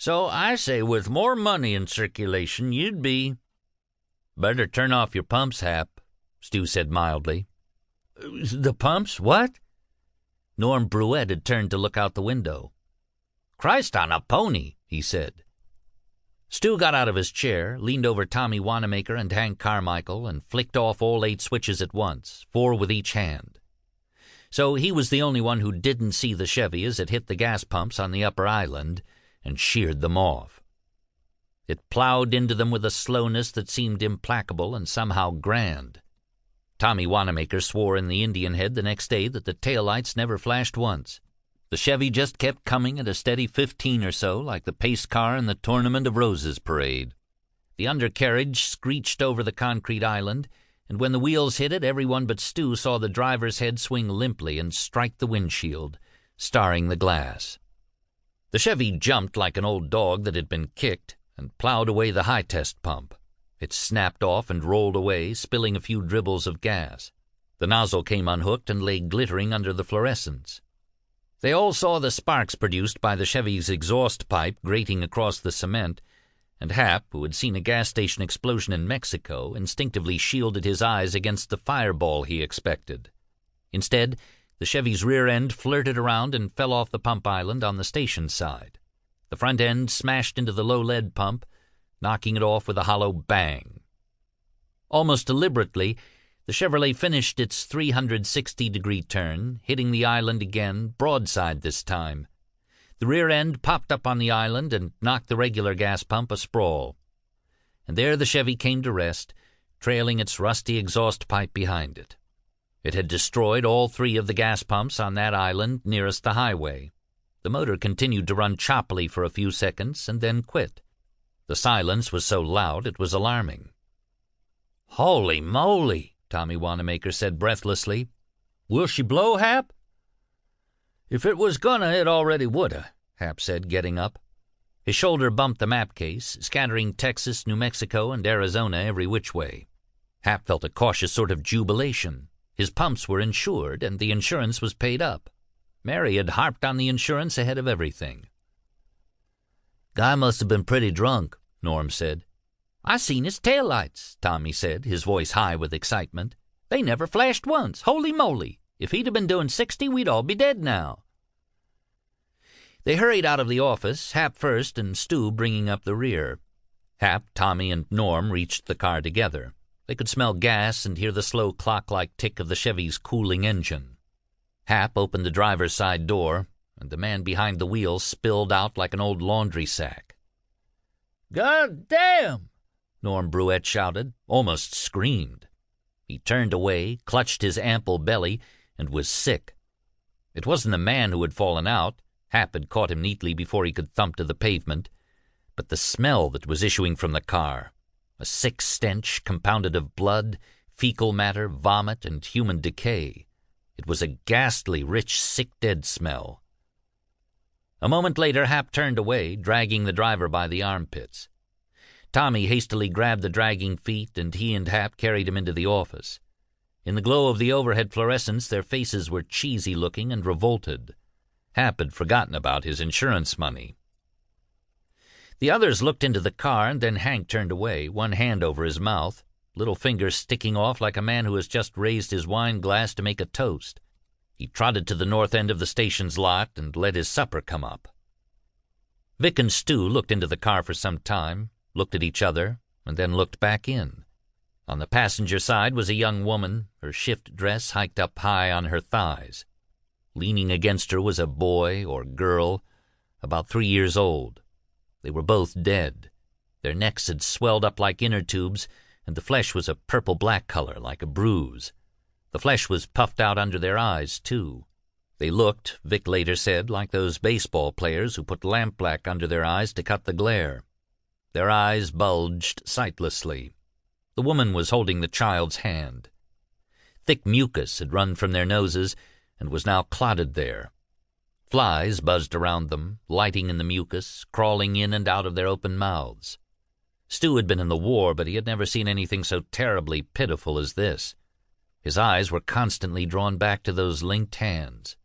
So I say with more money in circulation, you'd be—" "Better turn off your pumps, Hap," Stu said mildly. "The pumps? What?" Norm Bruette had turned to look out the window. "Christ on a pony," he said. Stu got out of his chair, leaned over Tommy Wanamaker and Hank Carmichael, and flicked off all 8 switches at once, 4 with each hand. So he was the only one who didn't see the Chevy as it hit the gas pumps on the upper island and sheared them off. It plowed into them with a slowness that seemed implacable and somehow grand. Tommy Wanamaker swore in the Indian Head the next day that the taillights never flashed once. The Chevy just kept coming at a steady 15 or so, like the pace car in the Tournament of Roses parade. The undercarriage screeched over the concrete island, and when the wheels hit it, everyone but Stu saw the driver's head swing limply and strike the windshield, starring the glass. The Chevy jumped like an old dog that had been kicked and plowed away the high-test pump. It snapped off and rolled away, spilling a few dribbles of gas. The nozzle came unhooked and lay glittering under the fluorescence. They all saw the sparks produced by the Chevy's exhaust pipe grating across the cement, and Hap, who had seen a gas station explosion in Mexico, instinctively shielded his eyes against the fireball he expected. Instead, the Chevy's rear end flirted around and fell off the pump island on the station side. The front end smashed into the low-lead pump, knocking it off with a hollow bang. Almost deliberately, the Chevrolet finished its 360-degree turn, hitting the island again, broadside this time. The rear end popped up on the island and knocked the regular gas pump asprawl. And there the Chevy came to rest, trailing its rusty exhaust pipe behind it. It had destroyed all 3 of the gas pumps on that island nearest the highway. The motor continued to run choppily for a few seconds and then quit. The silence was so loud it was alarming. "Holy moly!" Tommy Wanamaker said breathlessly. "Will she blow, Hap?" "If it was gonna, it already woulda," Hap said, getting up. His shoulder bumped the map case, scattering Texas, New Mexico, and Arizona every which way. Hap felt a cautious sort of jubilation. His pumps were insured, and the insurance was paid up. Mary had harped on the insurance ahead of everything. "Guy must have been pretty drunk," Norm said. "I seen his taillights," Tommy said, his voice high with excitement. "They never flashed once. Holy moly! If he'd have been doing 60, we'd all be dead now." They hurried out of the office, Hap first and Stu bringing up the rear. Hap, Tommy, and Norm reached the car together. They could smell gas and hear the slow clock-like tick of the Chevy's cooling engine. Hap opened the driver's side door, and the man behind the wheel spilled out like an old laundry sack. "God damn!" Norm Bruette shouted, almost screamed. He turned away, clutched his ample belly, and was sick. It wasn't the man who had fallen out. Hap had caught him neatly before he could thump to the pavement, but the smell that was issuing from the car, a sick stench compounded of blood, fecal matter, vomit, and human decay. It was a ghastly, rich, sick-dead smell. A moment later, Hap turned away, dragging the driver by the armpits. Tommy hastily grabbed the dragging feet, and he and Hap carried him into the office. In the glow of the overhead fluorescence, their faces were cheesy-looking and revolted. Hap had forgotten about his insurance money. The others looked into the car, and then Hank turned away, one hand over his mouth, little finger sticking off like a man who has just raised his wine glass to make a toast. He trotted to the north end of the station's lot and let his supper come up. Vic and Stu looked into the car for some time, looked at each other, and then looked back in. On the passenger side was a young woman, her shift dress hiked up high on her thighs. Leaning against her was a boy or girl, about 3 years old. They were both dead. Their necks had swelled up like inner tubes, and the flesh was a purple-black color, like a bruise. The flesh was puffed out under their eyes, too. They looked, Vic later said, like those baseball players who put lampblack under their eyes to cut the glare. Their eyes bulged sightlessly. The woman was holding the child's hand. Thick mucus had run from their noses and was now clotted there. Flies buzzed around them, lighting in the mucus, crawling in and out of their open mouths. Stu had been in the war, but he had never seen anything so terribly pitiful as this. His eyes were constantly drawn back to those linked hands.